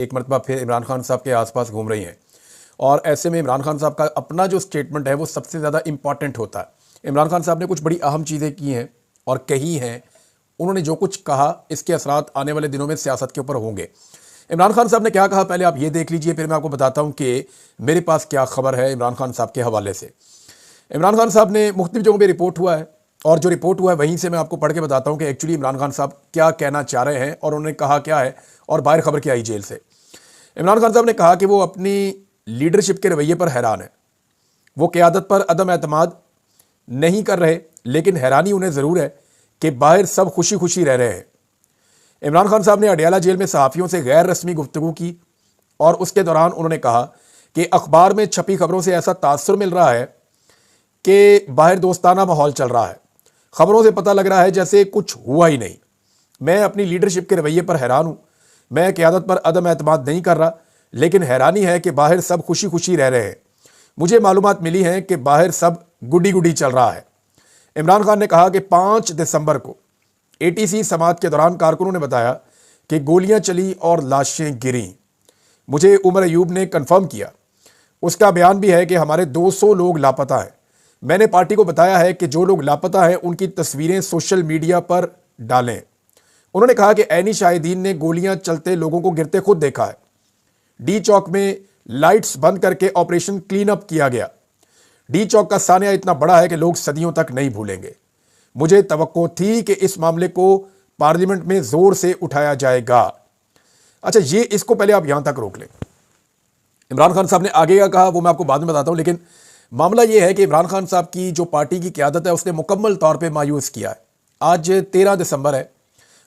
एक मरतबा फिर इमरान खान साहब के आसपास घूम रही हैं। और ऐसे में इमरान खान साहब का अपना जो स्टेटमेंट है वो सबसे ज़्यादा इंपॉर्टेंट होता है। इमरान खान साहब ने कुछ बड़ी अहम चीज़ें की हैं और कही हैं। उन्होंने जो कुछ कहा इसके असरात आने वाले दिनों में सियासत के ऊपर होंगे। इमरान खान साहब ने क्या कहा पहले आप ये देख लीजिए, फिर मैं आपको बताता हूँ कि मेरे पास क्या खबर है इमरान खान साहब के हवाले से। इमरान खान साहब ने मुख्तलिफ जगहों पर रिपोर्ट हुआ है और जो रिपोर्ट हुआ है वहीं से मैं आपको पढ़ के बताता हूँ कि एक्चुअली इमरान खान साहब क्या कहना चाह रहे हैं और उन्होंने कहा क्या है और बाहर खबर क्या आई जेल से। इमरान खान साहब ने कहा कि वो अपनी लीडरशिप के रवैये पर हैरान है। वो क़यादत पर अदम एतमाद नहीं कर रहे, लेकिन हैरानी उन्हें ज़रूर है कि बाहर सब खुशी खुशी रह रहे हैं। इमरान खान साहब ने अडयाला जेल में सहाफ़ियों से गैर रस्मी गुफ्तगू की और उसके दौरान उन्होंने कहा कि अखबार में छपी खबरों से ऐसा तासुर मिल रहा है कि बाहर दोस्ताना माहौल चल रहा है। खबरों से पता लग रहा है जैसे कुछ हुआ ही नहीं। मैं अपनी लीडरशिप के रवैये पर हैरान हूँ। मैं क़यादत पर अदम एतमाद नहीं कर रहा, लेकिन हैरानी है कि बाहर सब खुशी खुशी रह रहे हैं। मुझे मालूमात मिली हैं कि बाहर सब गुडी गुडी चल रहा है। इमरान खान ने कहा कि 5 दिसंबर को ATC समात के दौरान कारकुनों ने बताया कि गोलियां चली और लाशें गिरी। मुझे उमर अयूब ने कंफर्म किया। उसका बयान भी है कि हमारे 200 लोग लापता हैं। मैंने पार्टी को बताया है कि जो लोग लापता हैं उनकी तस्वीरें सोशल मीडिया पर डालें। उन्होंने कहा कि ऐनी शाहिदीन ने गोलियां चलते लोगों को गिरते खुद देखा है। डी चौक में लाइट्स बंद करके ऑपरेशन क्लीन अप किया गया। डी चौक का सानिया इतना बड़ा है कि लोग सदियों तक नहीं भूलेंगे। मुझे तवक्को थी कि इस मामले को पार्लियामेंट में जोर से उठाया जाएगा। अच्छा, ये इसको पहले आप यहां तक रोक लें। इमरान खान साहब ने आगे क्या कहा वो मैं आपको बाद में बताता हूं, लेकिन मामला यह है कि इमरान खान साहब की जो पार्टी की क़यादत है उसने मुकम्मल तौर पर मायूस किया है। आज 13 दिसंबर है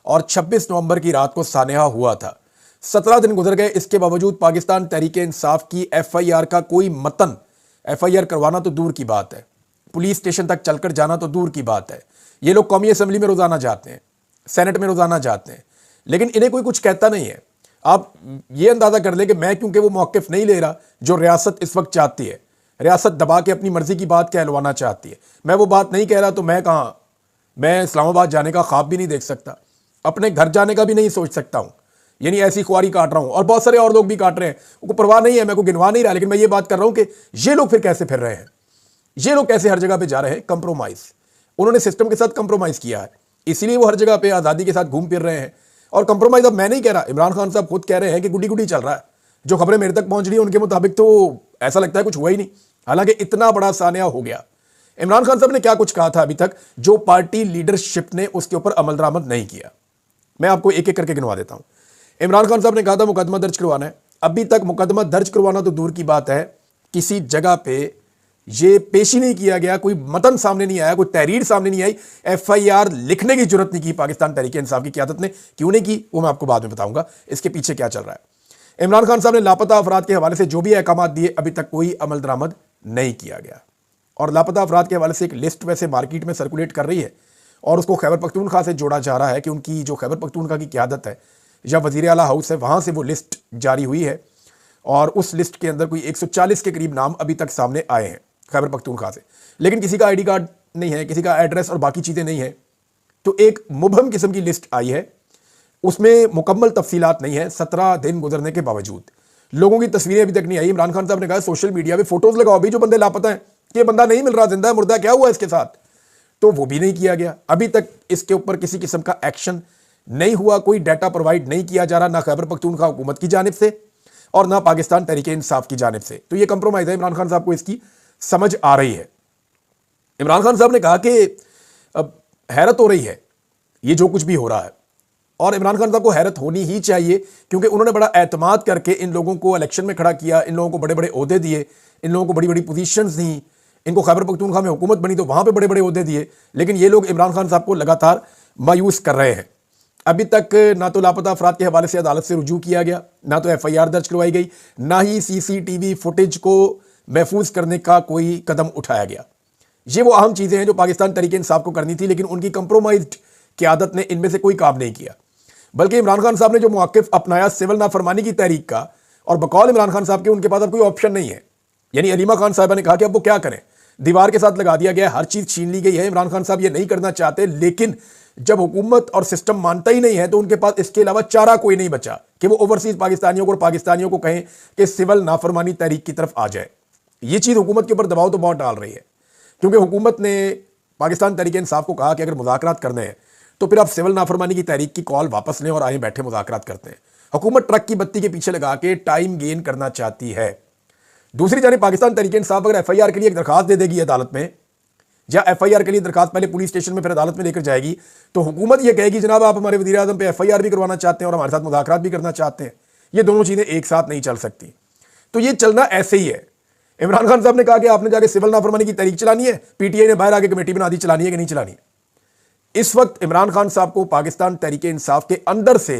और 26 नवंबर की रात को सानिया हुआ था। 17 दिन गुजर गए, इसके बावजूद पाकिस्तान तहरीक इंसाफ की FIR का कोई मतन, FIR करवाना तो दूर की बात है, पुलिस स्टेशन तक चलकर जाना तो दूर की बात है। ये लोग कौमी असम्बली में रोजाना जाते हैं, सेनेट में रोजाना जाते हैं, लेकिन इन्हें कोई कुछ कहता नहीं है। आप ये अंदाजा कर लें कि मैं क्योंकि वो मौक़िफ़ नहीं ले रहा जो रियासत इस वक्त चाहती है। रियासत दबा के अपनी मर्जी की बात कहलवाना चाहती है। मैं वो बात नहीं कह रहा तो मैं कहाँ, मैं इस्लामाबाद जाने का ख्वाब भी नहीं देख सकता, अपने घर जाने का भी नहीं सोच सकता हूं। यानी ऐसी खुआरी काट रहा हूं और बहुत सारे और लोग भी काट रहे हैं, उनको परवाह नहीं है, मैं को गिनवा नहीं रहा, लेकिन मैं ये बात कर रहा हूं कि ये लोग फिर कैसे फिर रहे हैं, ये लोग कैसे हर जगह पे जा रहे हैं। कंप्रोमाइज, उन्होंने सिस्टम के साथ कंप्रोमाइज किया है, इसीलिए वो हर जगह पे आज़ादी के साथ घूम फिर रहे हैं। और कंप्रोमाइज अब मैं नहीं कह रहा, इमरान खान साहब खुद कह रहे हैं कि गुडी गुडी चल रहा है। जो खबरें मेरे तक पहुंच रही है उनके मुताबिक तो ऐसा लगता है कुछ हुआ ही नहीं, हालांकि इतना बड़ा सानिया हो गया। इमरान खान साहब ने क्या कुछ कहा था अभी तक जो पार्टी लीडरशिप ने उसके ऊपर अमल दरामद नहीं किया, मैं आपको एक एक करके गिनवा देता हूं। इमरान खान साहब ने कहा था मुकदमा दर्ज करवाना है। अभी तक मुकदमा दर्ज करवाना तो दूर की बात है, किसी जगह पे ये पेश ही नहीं किया गया, कोई मतन सामने नहीं आया, कोई तहरीर सामने नहीं आई, FIR लिखने की जरूरत नहीं की पाकिस्तान तहरीक इंसाफ की क़यादत ने। क्यों नहीं की वो मैं आपको बाद में बताऊंगा, इसके पीछे क्या चल रहा है। इमरान खान साहब ने लापता अफराद के हवाले से जो भी अहकाम दिए अभी तक कोई अमल दरामद नहीं किया गया। और लापता अफराद के हवाले से एक लिस्ट वैसे मार्केट में सर्कुलेट कर रही है और उसको खैबर पख्तूनख्वा से जोड़ा जा रहा है कि उनकी जो खैबर पख्तूनख्वा की क़यादत है या वज़ीर आला हाउस है वहाँ से वो लिस्ट जारी हुई है और उस लिस्ट के अंदर कोई 140 के करीब नाम अभी तक सामने आए हैं खैबर पख्तूनख्वा से, लेकिन किसी का ID कार्ड नहीं है, किसी का एड्रेस और बाकी चीज़ें नहीं है। तो एक मुबहम किस्म की लिस्ट आई है, उसमें मुकम्मल तफसीलात नहीं है। 17 दिन गुजरने के बावजूद लोगों की तस्वीरें अभी तक नहीं आई। इमरान खान साहब ने कहा सोशल मीडिया पर फोटोज़ लगाओ भी जो बंदे लापता हैं, कि बंदा नहीं मिल रहा, जिंदा है मुर्दा क्या हुआ इसके साथ, तो वो भी नहीं किया गया। अभी तक इसके ऊपर किसी किस्म का एक्शन नहीं हुआ, कोई डाटा प्रोवाइड नहीं किया जा रहा, ना खैबर पख्तूनख्वा हुकूमत की जानिब से और ना पाकिस्तान तहरीक इंसाफ की जानिब से। तो ये कंप्रोमाइज है, इमरान खान साहब को इसकी समझ आ रही है। इमरान खान साहब ने कहा कि अब हैरत हो रही है ये जो कुछ भी हो रहा है, और इमरान खान साहब को हैरत होनी ही चाहिए क्योंकि उन्होंने बड़ा एतमाद करके इन लोगों को इलेक्शन में खड़ा किया, इन लोगों को बड़े बड़े ओहदे दिए, इन लोगों को बड़ी बड़ी पोजीशंस दी, इनको खैबर पख्तूनख्वा में हुकूमत बनी तो वहां पे बड़े बड़े ओहदे दिए, लेकिन ये लोग इमरान खान साहब को लगातार मायूस कर रहे हैं। अभी तक ना तो लापता अफराद के हवाले से अदालत से रुजू किया गया, ना तो FIR दर्ज करवाई गई, ना ही CCTV फुटेज को महफूज करने का कोई कदम उठाया गया। ये वो अहम चीज़ें हैं जो पाकिस्तान तहरीक इंसाफ को करनी थी, लेकिन उनकी कंप्रोमाइज्ड क़यादत ने इनमें से कोई काम नहीं किया। बल्कि इमरान खान साहब ने जो मौक़िफ़ अपनाया सिविल नाफरमानी की तहरीक का, और बकौल इमरान खान साहब के उनके पास अब कोई ऑप्शन नहीं है। यानी अलीमा खान साहबा ने कहा कि अब वो क्या करें, दीवार के साथ लगा दिया गया, हर चीज़ छीन ली गई है। इमरान खान साहब ये नहीं करना चाहते, लेकिन जब हुकूमत और सिस्टम मानता ही नहीं है तो उनके पास इसके अलावा चारा कोई नहीं बचा कि वो ओवरसीज पाकिस्तानियों को और पाकिस्तानियों को कहें कि सिविल नाफरमानी तहरीक की तरफ आ जाए। ये चीज़ हुकूमत के ऊपर दबाव तो बहुत डाल रही है, क्योंकि हुकूमत ने पाकिस्तान तहरीक इंसाफ को कहा कि अगर मुज़ाकरात करने हैं तो फिर आप सिविल नाफरमानी की तहरीक की कॉल वापस लें और आए बैठे मुज़ाकरात करते हैं। हुकूमत ट्रक की बत्ती के पीछे लगा के टाइम गेन करना चाहती है। दूसरी जानिब पाकिस्तान तहरीक इंसाफ अगर FIR के लिए एक दरखास्त दे देगी अदालत में, या FIR के लिए दरखास्त पहले पुलिस स्टेशन में फिर अदालत में लेकर जाएगी, तो हुकूमत ये कहेगी जनाब आप हमारे वज़ीर आज़म पे FIR भी करवाना चाहते हैं और हमारे साथ मुज़ाकरात भी करना चाहते हैं। ये दोनों चीज़ें एक साथ नहीं चल सकती। तो ये चलना ऐसे ही है। इमरान खान साहब ने कहा कि आपने जाके सिविल नाफरमानी की तहरीक चलानी है, PTI ने बाहर आके कमेटी बना दी, चलानी है कि नहीं चलानी। इस वक्त इमरान खान साहब को पाकिस्तान तहरीक इंसाफ के अंदर से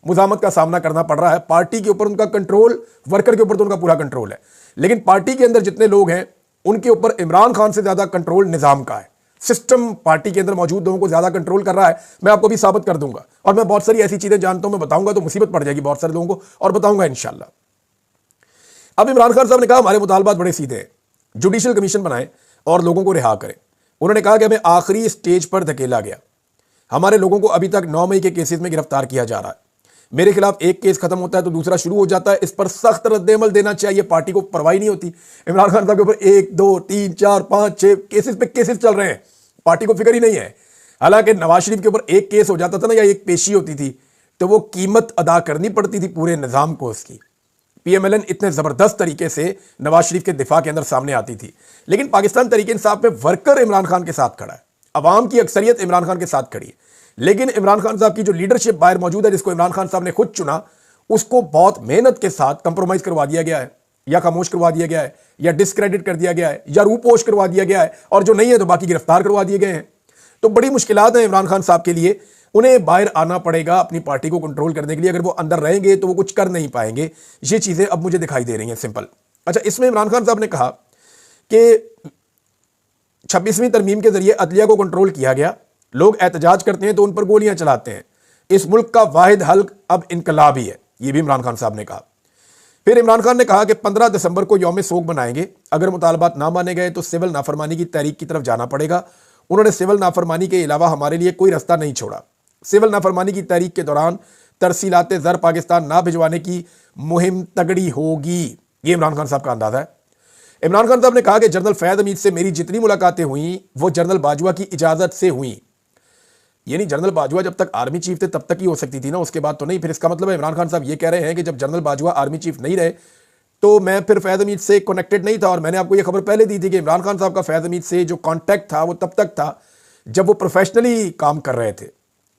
मुज़ामत का सामना करना पड़ रहा है। पार्टी के ऊपर उनका कंट्रोल, वर्कर के ऊपर तो उनका पूरा कंट्रोल है, लेकिन पार्टी के अंदर जितने लोग हैं उनके ऊपर इमरान खान से ज्यादा कंट्रोल निजाम का है। सिस्टम पार्टी के अंदर मौजूद लोगों को ज्यादा कंट्रोल कर रहा है। मैं आपको भी साबित कर दूंगा, और मैं बहुत सारी ऐसी चीजें जानता हूं, मैं बताऊंगा तो मुसीबत पड़ जाएगी बहुत सारे लोगों को, और बताऊंगा इंशाल्लाह। अब इमरान खान साहब ने कहा हमारे मुतालबात बड़े सीधे हैं, जुडिशल कमीशन बनाएं और लोगों को रिहा करें। उन्होंने कहा कि हमें आखिरी स्टेज पर धकेला गया, हमारे लोगों को अभी तक 9 मई के केसेस में गिरफ्तार किया जा रहा है। मेरे खिलाफ एक केस खत्म होता है तो दूसरा शुरू हो जाता है, इस पर सख्त रद्देमल देना चाहिए। पार्टी को परवाही नहीं होती। इमरान खान साहब के ऊपर 1 2 3 4 5 6 केसेस पे केसेस चल रहे हैं, पार्टी को फिक्र ही नहीं है। हालांकि नवाज शरीफ के ऊपर एक केस हो जाता था ना, या एक पेशी होती थी, तो वो कीमत अदा करनी पड़ती थी पूरे निजाम को उसकी। PMLN इतने जबरदस्त तरीके से नवाज शरीफ के दिफा के अंदर सामने आती थी। लेकिन पाकिस्तान तहरीक इंसाफ में वर्कर इमरान खान के साथ खड़ा है, अवाम की अक्सरियत इमरान खान के साथ खड़ी है। लेकिन इमरान खान साहब की जो लीडरशिप बाहर मौजूद है, जिसको इमरान खान साहब ने खुद चुना, उसको बहुत मेहनत के साथ कंप्रोमाइज करवा दिया गया है, या खामोश करवा दिया गया है, या डिस्क्रेडिट कर दिया गया है, या रूपोश करवा दिया गया है, और जो नहीं है तो बाकी गिरफ्तार करवा दिए गए हैं। तो बड़ी मुश्किलात है इमरान खान साहब के लिए। उन्हें बाहर आना पड़ेगा अपनी पार्टी को कंट्रोल करने के लिए। अगर वो अंदर रहेंगे तो वो कुछ कर नहीं पाएंगे। ये चीजें अब मुझे दिखाई दे रही हैं सिंपल। अच्छा, इसमें इमरान खान साहब ने कहा कि 26वीं तरमीम के जरिए अदलिया को कंट्रोल किया गया, लोग एहतजाज करते हैं तो उन पर गोलियां चलाते हैं, इस मुल्क का वाहिद हल अब इनकलाब ही है। यह भी इमरान खान साहब ने कहा। फिर इमरान खान ने कहा कि 15 दिसंबर को यौम सोग बनाएंगे, अगर मुतालबात ना माने गए तो सिविल नाफरमानी की तहरीक की तरफ जाना पड़ेगा। उन्होंने सिविल नाफरमानी के अलावा हमारे लिए कोई रास्ता नहीं छोड़ा। सिविल नाफरमानी की तहरीक के दौरान तरसीलाते ज़र पाकिस्तान ना भिजवाने की मुहिम तगड़ी होगी। ये इमरान खान साहब का अंदाजा है। इमरान खान साहब ने कहा कि जनरल फैज़ हमीद से मेरी जितनी मुलाकातें हुई वो जनरल बाजवा की इजाज़त से हुई। यानी जनरल बाजवा जब तक आर्मी चीफ थे तब तक ही हो सकती थी ना, उसके बाद तो नहीं। फिर इसका मतलब है इमरान खान साहब ये कह रहे हैं कि जब जनरल बाजवा आर्मी चीफ नहीं रहे तो मैं फिर फैज़ हमीद से कनेक्टेड नहीं था। और मैंने आपको ये खबर पहले दी थी कि इमरान खान साहब का फैज़ हमीद से जो कॉन्टैक्ट था वो तब तक था जब वो प्रोफेशनली काम कर रहे थे,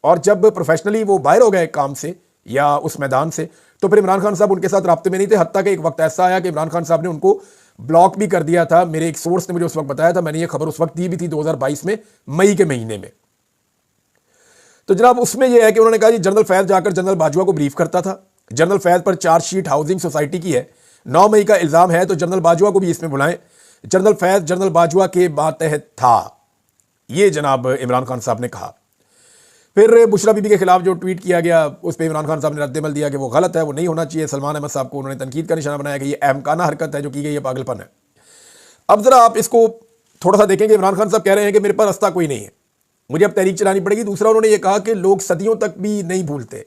और जब प्रोफेशनली वो बाहर हो गए काम से या उस मैदान से, तो फिर इमरान खान साहब उनके साथ राब्ते में नहीं थे। हत्ता कि एक वक्त ऐसा आया कि इमरान खान साहब ने उनको ब्लॉक भी कर दिया था। मेरे एक सोर्स ने मुझे उस वक्त बताया था, मैंने ये खबर उस वक्त दी भी थी 2022 में मई के महीने में। तो जनाब उसमें यह है कि उन्होंने कहा जी जनरल फैज़ जाकर जनरल बाजवा को ब्रीफ करता था। जनरल फैज़ पर चार्जशीट हाउसिंग सोसाइटी की है, 9 मई का इल्ज़ाम है, तो जनरल बाजवा को भी इसमें बुलाएं। जनरल फैज़ जनरल बाजवा के मातहत था, ये जनाब इमरान खान साहब ने कहा। फिर बुशरा बीबी के खिलाफ जो ट्वीट किया गया उस पर इमरान खान साहब ने रद्देमल दिया कि वो गलत है, वो नहीं होना चाहिए। सलमान अहमद साहब को उन्होंने तनकीद का निशाना बनाया कि ये अहमकाना हरकत है जो की गई है, पागलपन है। अब जरा आप इसको थोड़ा सा देखेंगे। इमरान खान साहब कह रहे हैं कि मेरे पास रास्ता कोई नहीं है, मुझे अब तहरीक चलानी पड़ेगी। दूसरा उन्होंने ये कहा कि लोग सदियों तक भी नहीं भूलते,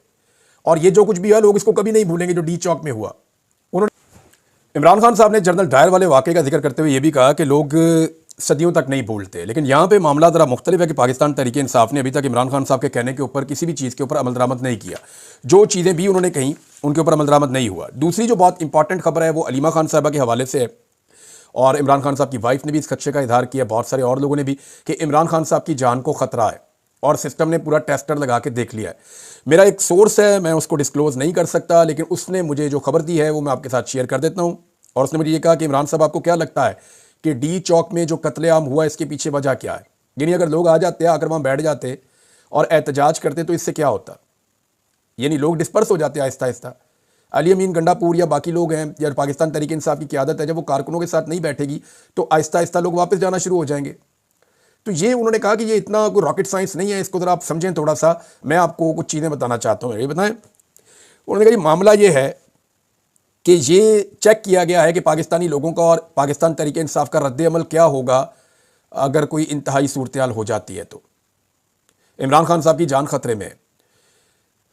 और ये जो कुछ भी है लोग इसको कभी नहीं भूलेंगे जो डी चौक में हुआ। उन्होंने इमरान खान साहब ने जनरल डायर वाले वाक़े का जिक्र करते हुए ये भी कहा कि लोग सदियों तक नहीं भूलते। लेकिन यहाँ पे मामला ज़रा मुख्तलिफ है कि पाकिस्तान तहरीक इंसाफ ने अभी तक इमरान खान साहब के कहने के ऊपर किसी भी चीज़ के ऊपर अमल दरामद नहीं किया। जो चीज़ें भी उन्होंने कहीं उनके ऊपर अमल दरामद नहीं हुआ। दूसरी जो बहुत इंपॉर्टेंट खबर है वो अलीमा खान साहबा के हवाले से है, और इमरान खान साहब की वाइफ ने भी इस खदशे का इजहार किया, बहुत सारे और लोगों ने भी, कि इमरान खान साहब की जान को ख़तरा है और सिस्टम ने पूरा टेस्टर लगा के देख लिया है। मेरा एक सोर्स है, मैं उसको डिस्क्लोज़ नहीं कर सकता, लेकिन उसने मुझे जो खबर दी है वो मैं आपके साथ शेयर कर देता हूँ। और उसने मुझे ये कहा कि इमरान साहब आपको क्या लगता है कि डी चौक में जो कत्लेआम हुआ इसके पीछे वजह क्या है? यानी अगर लोग आ जाते, आकर वहाँ बैठ जाते और एहतजाज करते तो इससे क्या होता? यानी लोग डिस्पर्स हो जाते आहिस्ता आहिस्ता। अली अमीन गंडापुर या बाकी लोग हैं, या पाकिस्तान तहरीक इंसाफ की क़यादत है, जब वो कारकुनों के साथ नहीं बैठेगी तो आहिस्ता आहिस्ता लोग वापस जाना शुरू हो जाएंगे। तो ये उन्होंने कहा कि ये इतना कोई रॉकेट साइंस नहीं है, इसको ज़रा आप समझें थोड़ा सा। मैं आपको कुछ चीज़ें बताना चाहता हूँ, ये बताएं। उन्होंने कहा मामला ये है कि ये चेक किया गया है कि पाकिस्तानी लोगों का और पाकिस्तान तहरीक इंसाफ का रद्द-ए-अमल क्या होगा अगर कोई इंतहाई सूरत हाल हो जाती है। तो इमरान खान साहब की जान खतरे में है।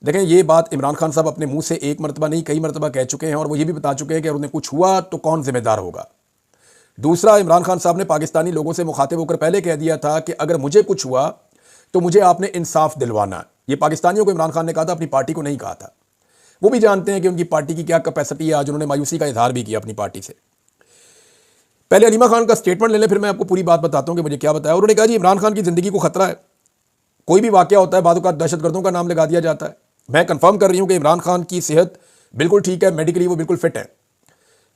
देखें, ये बात इमरान खान साहब अपने मुंह से एक मरतबा नहीं कई मरतबा कह चुके हैं और वो ये भी बता चुके हैं कि अगर उन्हें कुछ हुआ तो कौन जिम्मेदार होगा। दूसरा, इमरान खान साहब ने पाकिस्तानी लोगों से मुखातिब होकर पहले कह दिया था कि अगर मुझे कुछ हुआ तो मुझे आपने इंसाफ दिलवाना है। ये पाकिस्तानियों को इमरान खान ने कहा था, अपनी पार्टी को नहीं कहा था। वो भी जानते हैं कि उनकी पार्टी की क्या कैपेसिटी है। आज उन्होंने मायूसी का इजहार भी किया अपनी पार्टी से। पहले अलीमा खान का स्टेटमेंट ले लें, फिर मैं आपको पूरी बात बताता हूं कि मुझे क्या बताया। उन्होंने कहा जी इमरान खान की जिंदगी को खतरा है, कोई भी वाकया होता है बाद का दहशतगर्दों का नाम लगा दिया जाता है। मैं कंफर्म कर रही हूं कि इमरान खान की सेहत बिल्कुल ठीक है, मेडिकली वो बिल्कुल फिट है,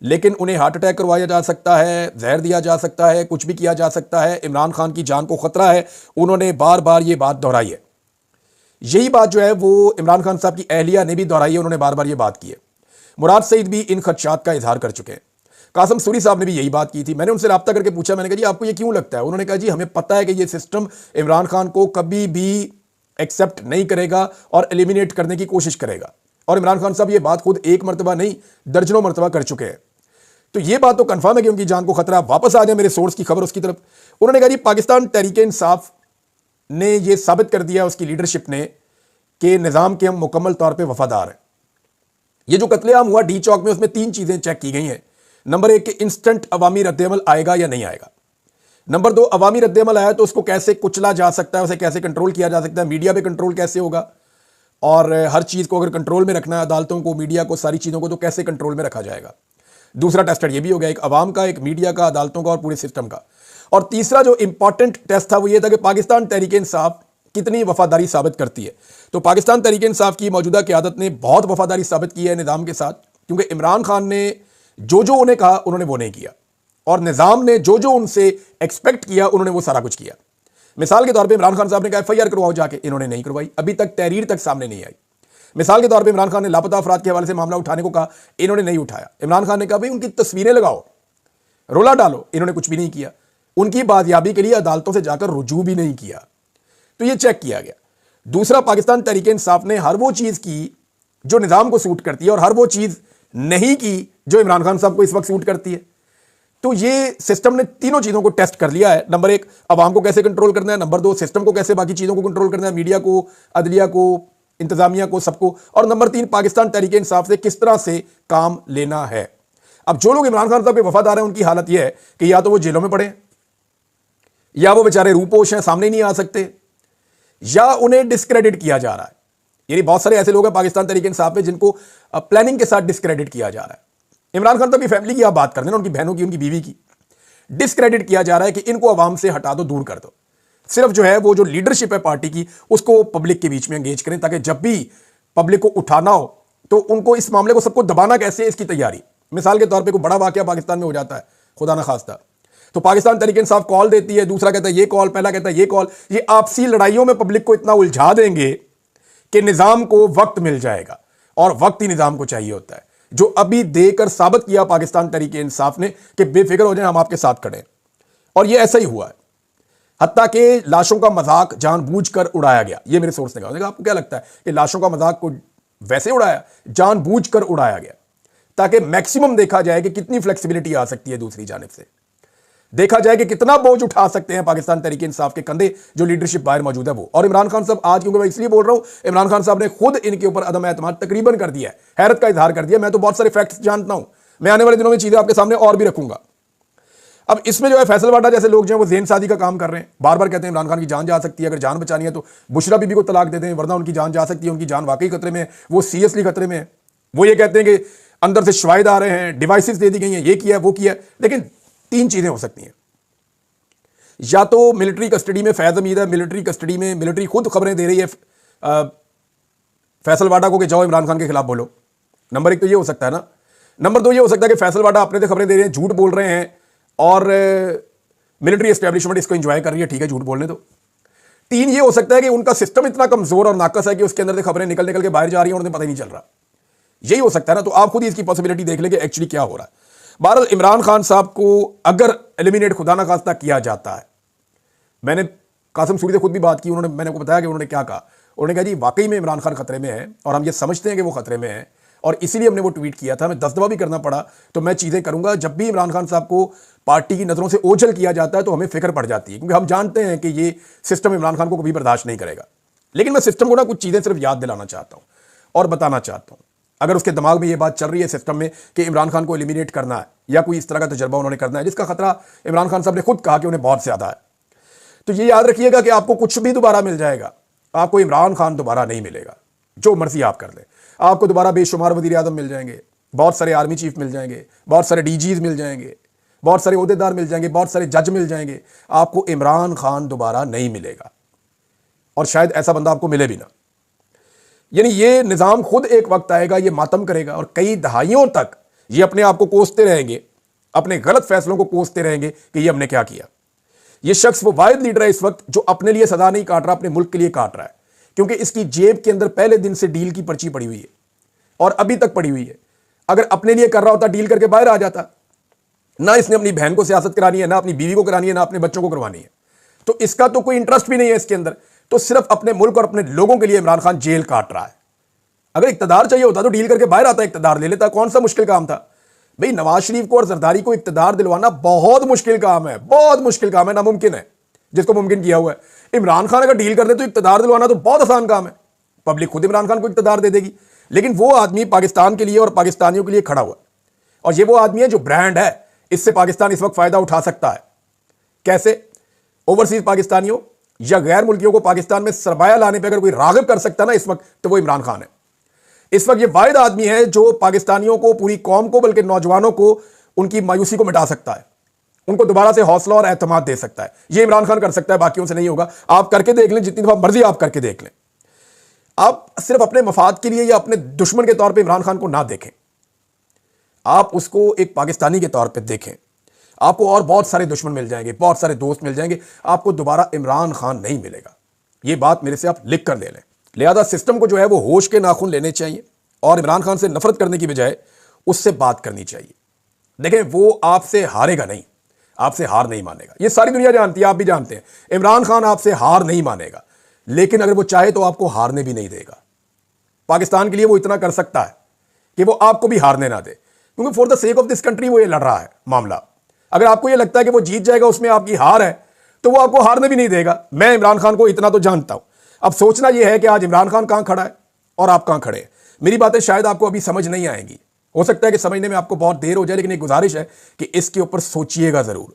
लेकिन उन्हें हार्ट अटैक करवाया जा सकता है, जहर दिया जा सकता है, कुछ भी किया जा सकता है। इमरान खान की जान को खतरा है। उन्होंने बार बार ये बात दोहराई है। यही बात जो है वो इमरान खान साहब की अहलिया ने भी दोहराई है, उन्होंने बार बार ये बात की है। मुराद सईद भी इन खदशात का इजहार कर चुके हैं। कासिम सूरी साहब ने भी यही बात की थी। मैंने उनसे रब्ता करके पूछा, मैंने कहा जी आपको ये क्यों लगता है? उन्होंने कहा जी हमें पता है कि ये सिस्टम इमरान खान को कभी भी एक्सेप्ट नहीं करेगा और एलिमिनेट करने की कोशिश करेगा। और इमरान खान साहब ये बात खुद एक मरतबा नहीं दर्जनों मरतबा कर चुके हैं। तो ये बात तो कंफर्म है कि उनकी जान को खतरा। वापस आ जाए मेरे सोर्स की खबर उसकी तरफ। उन्होंने कहा जी पाकिस्तान तहरीक इंसाफ ने यह साबित कर दिया, उसकी लीडरशिप ने, कि निज़ाम के हम मुकम्मल तौर पे वफादार हैं। ये जो कत्लेआम हुआ डी चौक में, उसमें 3 चीज़ें चेक की गई हैं। नंबर 1 कि इंस्टेंट अवामी रद्दअमल आएगा या नहीं आएगा। नंबर 2, अवामी रद्दअमल आया तो उसको कैसे कुचला जा सकता है, उसे कैसे कंट्रोल किया जा सकता है, मीडिया पे कंट्रोल कैसे होगा, और हर चीज़ को अगर कंट्रोल में रखना है, अदालतों को, मीडिया को, सारी चीज़ों को, तो कैसे कंट्रोल में रखा जाएगा। दूसरा टेस्टर ये भी हो गया, एक अवाम का, एक मीडिया का, अदालतों का और पूरे सिस्टम का। और तीसरा जो इंपॉर्टेंट टेस्ट था वो ये था कि पाकिस्तान तहरीक इंसाफ कितनी वफादारी साबित करती है। तो पाकिस्तान तहरीक इंसाफ की मौजूदा क़यादत ने बहुत वफादारी साबित की है निज़ाम के साथ, क्योंकि इमरान खान ने जो जो उन्हें कहा उन्होंने वो नहीं किया, और निज़ाम ने जो जो उनसे एक्सपेक्ट किया उन्होंने वो सारा कुछ किया। मिसाल के तौर पे इमरान खान साहब ने कहा FIR करवाओ जाके, इन्होंने नहीं करवाई, अभी तक तहरीर तक सामने नहीं आई। मिसाल के तौर पे इमरान खान ने लापता अफराद के हवाले से मामला उठाने को कहा, इन्होंने नहीं उठाया। इमरान खान ने कहा भाई उनकी तस्वीरें लगाओ, रोला डालो, इन्होंने कुछ भी नहीं किया। उनकी बाजियाबी के लिए अदालतों से जाकर रुजू भी नहीं किया। तो ये चेक किया गया। दूसरा, पाकिस्तान तहरीक इंसाफ ने हर वो चीज़ की जो निज़ाम को सूट करती है और हर वो चीज़ नहीं की जो इमरान खान साहब को इस वक्त सूट करती है। तो ये सिस्टम ने तीनों चीज़ों को टेस्ट कर लिया है। नंबर 1, अवाम को कैसे कंट्रोल करना है। नंबर 2, सिस्टम को कैसे, बाकी चीज़ों को कंट्रोल करना है, मीडिया को, अदलिया को, इंतजामिया को, सबको। और नंबर 3, पाकिस्तान तहरीक इंसाफ से किस तरह से काम लेना है। अब जो लोग इमरान खान साहब के वफादार हैं उनकी हालत यह है कि या तो वो जेलों में पड़े, या वो बेचारे रूपोश हैं, सामने नहीं आ सकते, या उन्हें डिस्क्रेडिट किया जा रहा है। यानी बहुत सारे ऐसे लोग हैं पाकिस्तान तहरीक इंसाफ में जिनको प्लानिंग के साथ डिस्क्रेडिट किया जा रहा है। इमरान खान साहब की फैमिली की आप बात करते हैं ना, उनकी बहनों की, उनकी बीवी की, डिस्क्रेडिट किया जा रहा है कि इनको अवाम से हटा दो, दूर कर दो। सिर्फ जो है वो जो लीडरशिप है पार्टी की उसको पब्लिक के बीच में एंगेज करें, ताकि जब भी पब्लिक को उठाना हो तो उनको इस मामले को सबको दबाना कैसे है इसकी तैयारी। मिसाल के तौर पर कोई बड़ा वाकया पाकिस्तान में हो जाता है, खुदा ना खास्ता, तो पाकिस्तान तहरीक इंसाफ कॉल देती है, दूसरा कहता है ये कॉल, पहला कहता है ये कॉल। ये आपसी लड़ाइयों में पब्लिक को इतना उलझा देंगे कि निजाम को वक्त मिल जाएगा, और वक्त ही निजाम को चाहिए होता है, जो अभी देकर साबित किया पाकिस्तान तहरीक इंसाफ ने कि बेफिक्र हो जाए, हम आपके साथ खड़े हैं। और ये ऐसा ही हुआ है। हत्ता कि लाशों का मजाक जानबूझकर उड़ाया गया। ये मेरे सोर्स ने कहा। आपको क्या लगता है कि लाशों का मजाक को वैसे उड़ाया, जानबूझकर उड़ाया गया, ताकि मैक्सिमम देखा जाए कि कितनी फ्लेक्सिबिलिटी आ सकती है, दूसरी जानिब से देखा जाए कि कितना बोझ उठा सकते हैं पाकिस्तान तहरीक इंसाफ के कंधे जो लीडरशिप बाहर मौजूद है वो। और इमरान खान साहब आज, क्योंकि मैं इसलिए बोल रहा हूं, इमरान खान साहब ने खुद इनके ऊपर अदम एतमाद तकरीबन कर दिया है, हैरत का इजहार कर दिया। मैं तो बहुत सारे फैक्ट्स जानता हूं, मैं आने वाले दिनों में चीजें आपके सामने और भी रखूंगा। अब इसमें जो है फैसल वाडा जैसे लोग जो है वो ज़ेन सादी का काम कर रहे हैं, बार बार कहते हैं इमरान खान की जान जा सकती है, अगर जान बचानी है तो बुशरा बीबी को तलाक दे दें, वरना उनकी जान जा सकती है, उनकी जान वाकई खतरे में है, वो सीरियसली खतरे में है। वो ये कहते हैं कि अंदर से शवाहिद आ रहे हैं, डिवाइसेस दे दी गई हैं, ये किया वो किया। लेकिन 3 चीजें हो सकती हैं, या तो मिलिट्री कस्टडी में फैज़ हमीद है, मिलिट्री कस्टडी में मिलिट्री खुद खबरें दे रही है फैसल वाडा को कि जाओ इमरान खान के खिलाफ बोलो। नंबर 1 तो ये हो सकता है ना। नंबर 2 ये हो सकता है कि फैसल वाडा अपने से खबरें दे रहे हैं, झूठ बोल रहे हैं, और मिलिट्री एस्टेब्लिशमेंट इसको एंजॉय कर रही है, ठीक है झूठ बोलने दो। 3 ये हो सकता है कि उनका सिस्टम इतना कमजोर और नाकस है कि उसके अंदर से खबरें निकल निकल के बाहर जा रही हैं और उन्हें पता ही नहीं चल रहा। यही हो सकता है ना। तो आप खुद ही इसकी पॉसिबिलिटी देख लेंगे एक्चुअली क्या हो रहा है। बहरहाल इमरान खान साहब को अगर एलिमिनेट खुदा ना खास्ता किया जाता है, मैंने कासिम सूरी से खुद भी बात की, उन्होंने, मैंने को बताया कि उन्होंने क्या कहा। उन्होंने कहा जी वाकई में इमरान खान खतरे में है, और हम ये समझते हैं कि वो खतरे में है, और इसीलिए हमने वो ट्वीट किया था। मैं 10 दफा भी करना पड़ा तो मैं चीज़ें करूंगा। जब भी इमरान खान साहब को पार्टी की नज़रों से ओझल किया जाता है तो हमें फिक्र पड़ जाती है, क्योंकि हम जानते हैं कि ये सिस्टम इमरान खान को कभी बर्दाश्त नहीं करेगा। लेकिन मैं सिस्टम को ना कुछ चीज़ें सिर्फ याद दिलाना चाहता हूँ। और बताना चाहता हूं। अगर उसके दिमाग में ये बात चल रही है सिस्टम में कि इमरान खान को एलिमिनेट करना है या कोई इस तरह का तजर्बा उन्होंने करना है, जिसका खतरा इमरान खान साहब ने खुद कहा कि उन्हें बहुत ज्यादा है, तो ये याद रखिएगा कि आपको कुछ भी दोबारा मिल जाएगा, आपको इमरान खान दोबारा नहीं मिलेगा। जो मर्जी आप कर लें, आपको दोबारा बेशुमार वजीर आजम मिल जाएंगे, बहुत सारे आर्मी चीफ मिल जाएंगे, बहुत सारे डीजीज मिल जाएंगे, बहुत सारे ओहदेदार मिल जाएंगे, बहुत सारे जज मिल जाएंगे, आपको इमरान खान दोबारा नहीं मिलेगा। और शायद ऐसा बंदा आपको मिले भी ना। यानी ये निज़ाम खुद एक वक्त आएगा, ये मातम करेगा और कई दहाइयों तक ये अपने आप को कोसते रहेंगे, अपने गलत फैसलों को कोसते रहेंगे कि ये हमने क्या किया। ये शख्स वो वाहिद लीडर है इस वक्त जो अपने लिए सदा नहीं काट रहा, अपने मुल्क के लिए काट रहा है, क्योंकि इसकी जेब के अंदर पहले दिन से डील की पर्ची पड़ी हुई है और अभी तक पड़ी हुई है। अगर अपने लिए कर रहा होता डील करके बाहर आ जाता। ना इसने अपनी बहन को सियासत करानी है, ना अपनी बीवी को करानी है, ना अपने बच्चों को करवानी है, तो इसका तो कोई इंटरेस्ट भी नहीं है इसके अंदर। तो सिर्फ अपने मुल्क और अपने लोगों के लिए इमरान खान जेल काट रहा है। अगर इक्तदार चाहिए होता तो डील करके बाहर आता, इक्तदार ले लेता, कौन सा मुश्किल काम था भाई। नवाज शरीफ को और जरदारी को इक्तदार दिलवाना बहुत मुश्किल काम है, बहुत मुश्किल काम है, नामुमकिन है जिसको मुमकिन किया हुआ है। इमरान खान अगर डील कर दे तो इक्तदार दिलवाना तो बहुत आसान काम है, पब्लिक खुद इमरान खान को इक्तदार दे देगी। लेकिन वो आदमी पाकिस्तान के लिए और पाकिस्तानियों के लिए खड़ा हुआ, और ये वो आदमी है जो ब्रांड है, इससे पाकिस्तान इस वक्त फायदा उठा सकता है। कैसे? ओवरसीज पाकिस्तानियों या गैर मुल्कियों को पाकिस्तान में सरमाया लाने पर अगर कोई राग़िब कर सकता है ना इस वक्त, तो वो इमरान खान है। इस वक्त ये वाहिद आदमी है जो पाकिस्तानियों को, पूरी कौम को, बल्कि नौजवानों को उनकी मायूसी को मिटा सकता है, उनको दोबारा से हौसला और एतमाद दे सकता है। ये इमरान खान कर सकता है, बाकियों से नहीं होगा। आप करके देख लें, जितनी दफा मर्जी आप करके देख लें। आप सिर्फ अपने मफाद के लिए या अपने दुश्मन के तौर पे इमरान खान को ना देखें, आप उसको एक पाकिस्तानी के तौर पे देखें। आपको और बहुत सारे दुश्मन मिल जाएंगे, बहुत सारे दोस्त मिल जाएंगे, आपको दोबारा इमरान खान नहीं मिलेगा। ये बात मेरे से आप लिख कर ले लें। लिहाजा सिस्टम को जो है वो होश के नाखून लेने चाहिए और इमरान खान से नफरत करने की बजाय उससे बात करनी चाहिए। देखें, वो आपसे हारेगा नहीं, आपसे हार नहीं मानेगा। ये सारी दुनिया जानती है, आप भी जानते हैं, इमरान खान आपसे हार नहीं मानेगा। लेकिन अगर वो चाहे तो आपको हारने भी नहीं देगा। पाकिस्तान के लिए वो इतना कर सकता है कि वो आपको भी हारने ना दे, क्योंकि for the sake of this country वो ये लड़ रहा है मामला। अगर आपको ये लगता है कि वो जीत जाएगा, उसमें आपकी हार है, तो वो आपको हारने भी नहीं देगा। मैं इमरान खान को इतना तो जानता हूं। अब सोचना यह है कि आज इमरान खान कहां खड़ा है और आप कहां खड़े हैं। मेरी बातें शायद आपको अभी समझ नहीं आएंगी, हो सकता है कि समझने में आपको बहुत देर हो जाए, लेकिन एक गुजारिश है कि इसके ऊपर सोचिएगा जरूर।